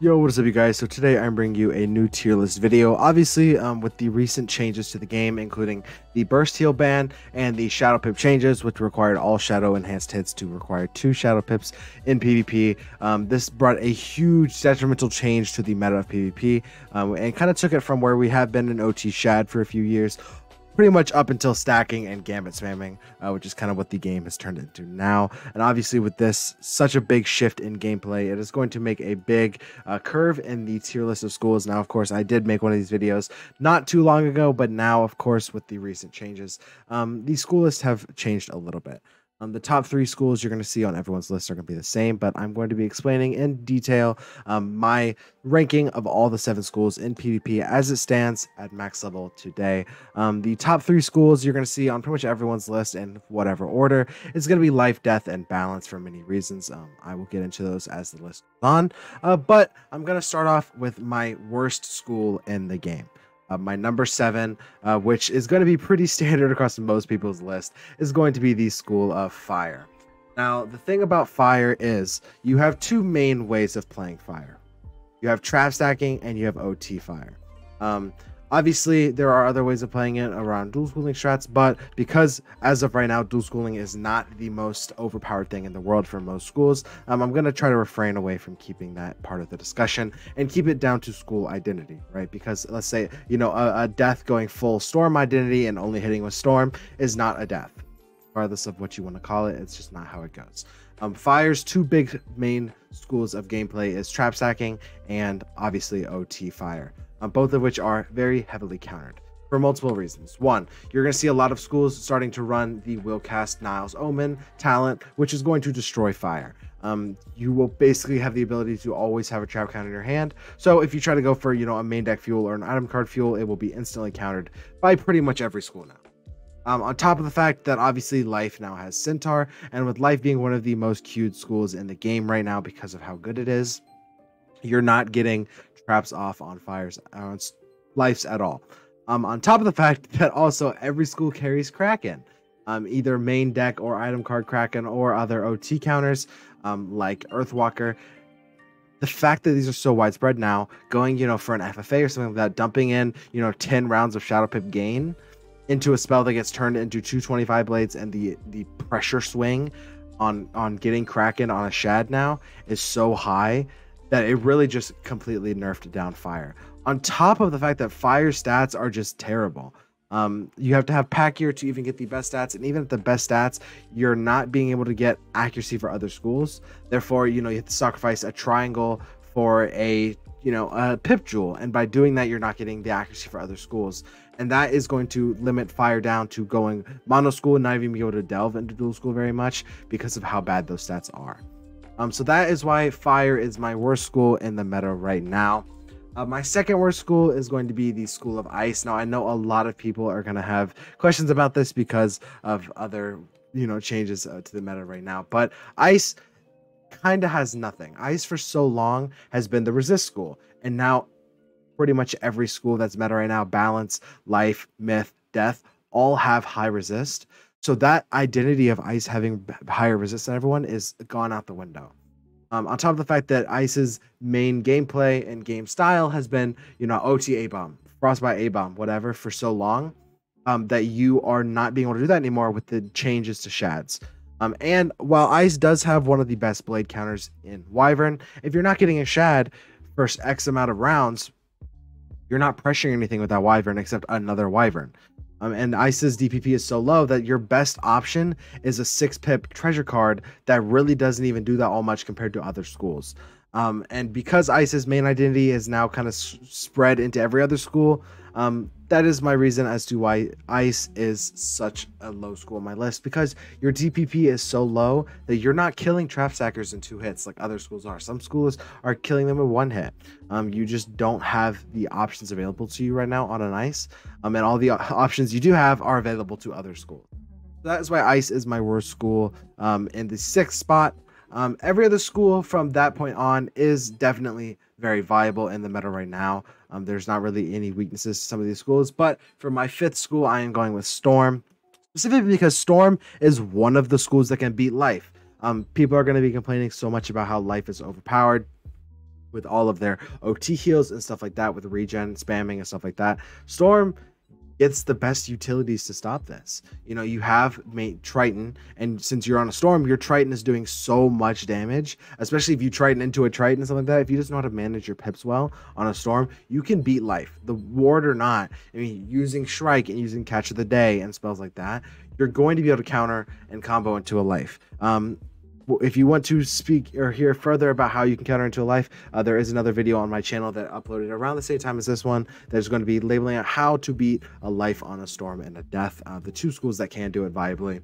Yo, what is up, you guys? So today I'm bringing you a new tier list video. Obviously, with the recent changes to the game, including the burst heal ban and the shadow pip changes, which required all shadow enhanced hits to require 2 shadow pips in PvP. This brought a huge detrimental change to the meta of PvP, and kind of took it from where we have been in OT Shad for a few years, pretty much up until stacking and gambit spamming, which is kind of what the game has turned into now. And obviously with this such a big shift in gameplay, it is going to make a big curve in the tier list of schools. Now, of course, I did make one of these videos not too long ago, but now, of course, with the recent changes, these school lists have changed a little bit. The top 3 schools you're going to see on everyone's list are going to be the same, but I'm going to be explaining in detail my ranking of all the 7 schools in PvP as it stands at max level today. The top 3 schools you're going to see on pretty much everyone's list in whatever order is going to be life, death, and balance for many reasons. I will get into those as the list goes on, but I'm going to start off with my worst school in the game. My number 7, which is going to be pretty standard across most people's list, is going to be the School of Fire. Now, the thing about Fire is you have 2 main ways of playing Fire. You have trap stacking and you have OT Fire. Obviously, there are other ways of playing it around dual schooling strats, but because as of right now, dual schooling is not the most overpowered thing in the world for most schools, I'm going to try to refrain away from keeping that part of the discussion and keep it down to school identity, right? Because let's say, a death going full storm identity and only hitting with storm is not a death. Regardless of what you want to call it, it's just not how it goes. Fire's 2 big main schools of gameplay is trap stacking and obviously OT Fire. Both of which are very heavily countered for multiple reasons. One, you're going to see a lot of schools starting to run the Willcast Niles Omen talent, which is going to destroy Fire. You will basically have the ability to always have a trap count in your hand. So if you try to go for, a main deck fuel or an item card fuel, it will be instantly countered by pretty much every school now. On top of the fact that obviously Life now has Centaur, and with Life being one of the most queued schools in the game right now because of how good it is, you're not getting traps off on Fire's Lifes at all. On top of the fact that also every school carries Kraken, either main deck or item card Kraken or other OT counters like Earthwalker. The fact that these are so widespread now, going for an FFA or something like that, dumping in 10 rounds of Shadow Pip gain into a spell that gets turned into 225 blades, and the pressure swing on getting Kraken on a Shad now is so high that it really just completely nerfed down Fire. On top of the fact that Fire stats are just terrible. You have to have pack gear to even get the best stats, and even at the best stats, you're not being able to get accuracy for other schools. Therefore, you have to sacrifice a triangle for a pip jewel, and by doing that, you're not getting the accuracy for other schools. And that is going to limit Fire down to going mono school and not even be able to delve into dual school very much because of how bad those stats are. So that is why Fire is my worst school in the meta right now. My second worst school is going to be the School of Ice. Now, I know a lot of people are going to have questions about this because of other, changes to the meta right now. But Ice kind of has nothing. Ice for so long has been the resist school. And now pretty much every school that's meta right now, Balance, Life, Myth, Death, all have high resist. So that identity of Ice having higher resist than everyone is gone out the window. On top of the fact that Ice's main gameplay and game style has been, OT A-bomb, Frostbite A-bomb, whatever, for so long, that you are not being able to do that anymore with the changes to Shads. And while Ice does have one of the best blade counters in Wyvern, if you're not getting a Shad for X amount of rounds, you're not pressuring anything with that Wyvern except another Wyvern. And Ice's DPP is so low that your best option is a 6-pip treasure card that really doesn't even do that all much compared to other schools. And because Ice's main identity is now kind of spread into every other school, that is my reason as to why Ice is such a low school on my list, because your DPP is so low that you're not killing trap stackers in 2 hits like other schools are. Some schools are killing them in 1 hit. You just don't have the options available to you right now on an Ice, and all the options you do have are available to other schools. So that is why Ice is my worst school. In the 6th spot, every other school from that point on is definitely very viable in the meta right now. There's not really any weaknesses to some of these schools, but for my 5th school, I am going with Storm, specifically because Storm is one of the schools that can beat Life. People are going to be complaining so much about how Life is overpowered. with all of their OT heals and stuff like that, with regen, spamming and stuff like that. Storm gets the best utilities to stop this. You know, you have Triton, and since you're on a Storm, your Triton is doing so much damage, especially if you Triton into a Triton and something like that. If you just know how to manage your pips well on a Storm, you can beat life. The ward or not, I mean, using Shrike and using Catch of the Day and spells like that, you're going to be able to counter and combo into a life. If you want to speak or hear further about how you can counter into a life, there is another video on my channel that uploaded around the same time as this one that's going to be labeling out how to beat a life on a Storm and a Death, the two schools that can do it viably.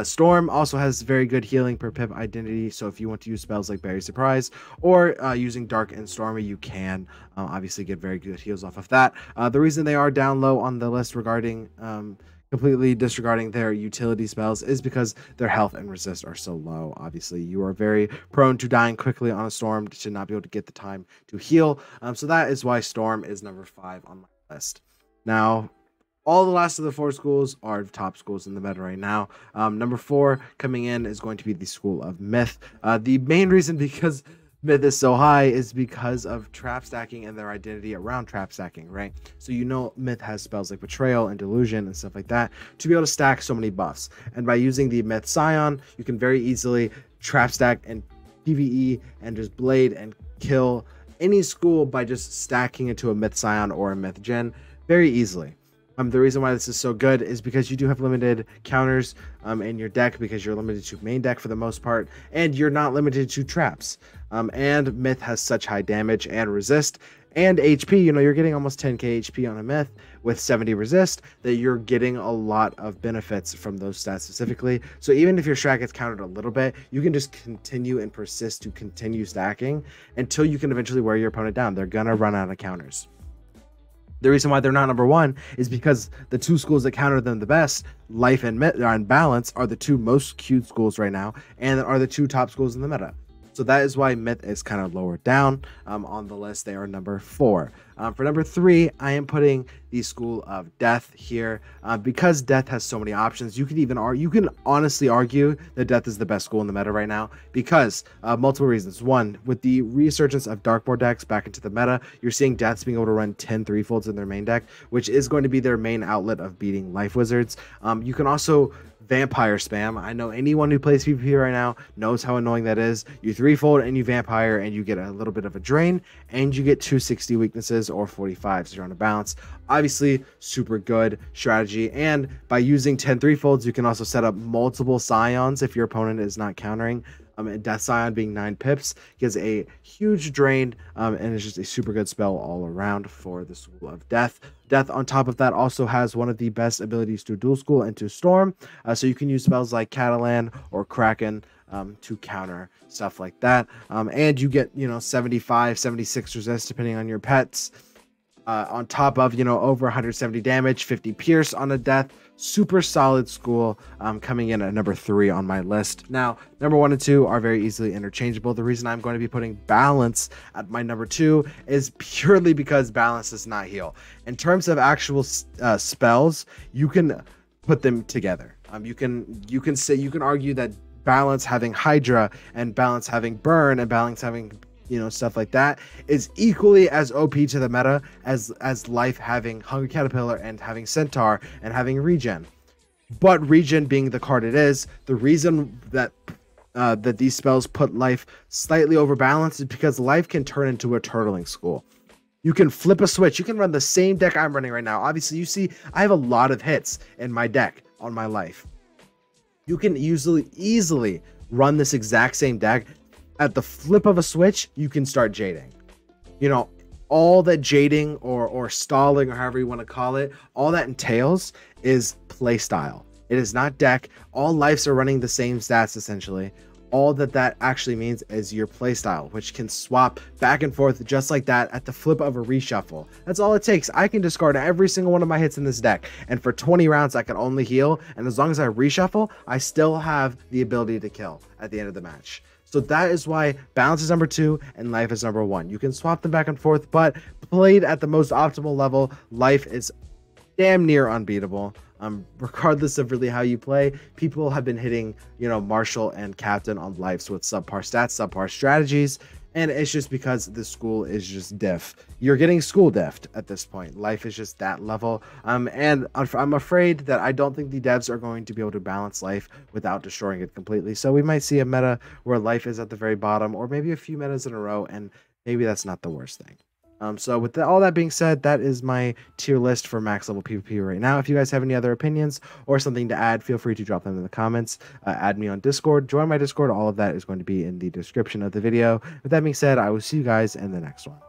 Storm also has very good healing per pip identity, so if you want to use spells like Berry Surprise or using Dark and Stormy, you can obviously get very good heals off of that. The reason they are down low on the list regarding completely disregarding their utility spells is because their health and resist are so low. Obviously, you are very prone to dying quickly on a Storm, to not be able to get the time to heal. So that is why Storm is number 5 on my list. Now, all the last of the 4 schools are top schools in the meta right now. Number 4 coming in is going to be the School of Myth. The main reason because Myth is so high is because of trap stacking and their identity around trap stacking, right? So you know Myth has spells like Betrayal and Delusion and stuff like that to be able to stack so many buffs. And by using the Myth Scion, you can very easily trap stack and PvE and just blade and kill any school by just stacking into a Myth Scion or a Myth Gen very easily. The reason why this is so good is because you do have limited counters in your deck, because you're limited to main deck for the most part, and you're not limited to traps. And Myth has such high damage and resist and HP. You know, you're getting almost 10k HP on a Myth with 70 resist, that you're getting a lot of benefits from those stats specifically. So even if your strat gets countered a little bit, you can just continue and persist to continue stacking until you can eventually wear your opponent down. They're gonna run out of counters. The reason why they're not number 1 is because the 2 schools that counter them the best, Life and Balance, are the 2 most queued schools right now, and are the 2 top schools in the meta. So that is why Myth is kind of lower down on the list. They are number 4. For number 3, I am putting the School of Death here because Death has so many options. You can honestly argue that Death is the best school in the meta right now because multiple reasons. One, with the resurgence of Darkboard decks back into the meta, you're seeing Deaths being able to run 10 3-folds in their main deck, which is going to be their main outlet of beating Life Wizards. You can also Vampire spam. I know anyone who plays PvP right now knows how annoying that is. You 3-fold and you Vampire and you get a little bit of a drain and you get 260 weaknesses or 45 so you're on a balance. Obviously, super good strategy. And by using 10 3-folds, you can also set up multiple Scions if your opponent is not countering. And Death Scion being 9 pips gives a huge drain, and it's just a super good spell all around for the School of Death. Death on top of that also has one of the best abilities to dual school and to storm, so you can use spells like Catalan or Kraken to counter stuff like that, and you get 75 76 resist depending on your pets, on top of over 170 damage, 50 pierce on a Death. Super solid school, coming in at number 3 on my list. Now, number 1 and 2 are very easily interchangeable. The reason I'm going to be putting Balance at my number 2 is purely because Balance does not heal. In terms of actual spells, you can put them together. You can argue that Balance having Hydra and Balance having Burn and Balance having stuff like that is equally as OP to the meta as Life having Hungry Caterpillar and having Centaur and having Regen. But Regen being the card it is, the reason that that these spells put Life slightly over Balance is because Life can turn into a turtling school. You can flip a switch. You can run the same deck I'm running right now. Obviously, you see I have a lot of hits in my deck on my Life. You can easily run this exact same deck. At the flip of a switch, you can start jading. All that jading or stalling, or however you want to call it, all that entails is play style. It is not deck. All Lives are running the same stats essentially. All that actually means is your play style, which can swap back and forth just like that at the flip of a reshuffle. That's all it takes. I can discard every single one of my hits in this deck, and for 20 rounds I can only heal, and as long as I reshuffle, I still have the ability to kill at the end of the match. So that is why Balance is number 2 and Life is number 1. You can swap them back and forth, but played at the most optimal level, Life is damn near unbeatable. Regardless of really how you play, people have been hitting, Marshall and Captain on Lives with subpar stats, subpar strategies, And it's just because the school is just diff. You're getting school diffed at this point. Life is just that level. And I'm afraid that I don't think the devs are going to be able to balance life without destroying it completely. So we might see a meta where life is at the very bottom, or maybe a few metas in a row, and maybe that's not the worst thing. So with all that being said, that is my tier list for max level PvP right now. If you guys have any other opinions or something to add, feel free to drop them in the comments. Add me on Discord, join my Discord. All of that is going to be in the description of the video. With that being said, I will see you guys in the next one.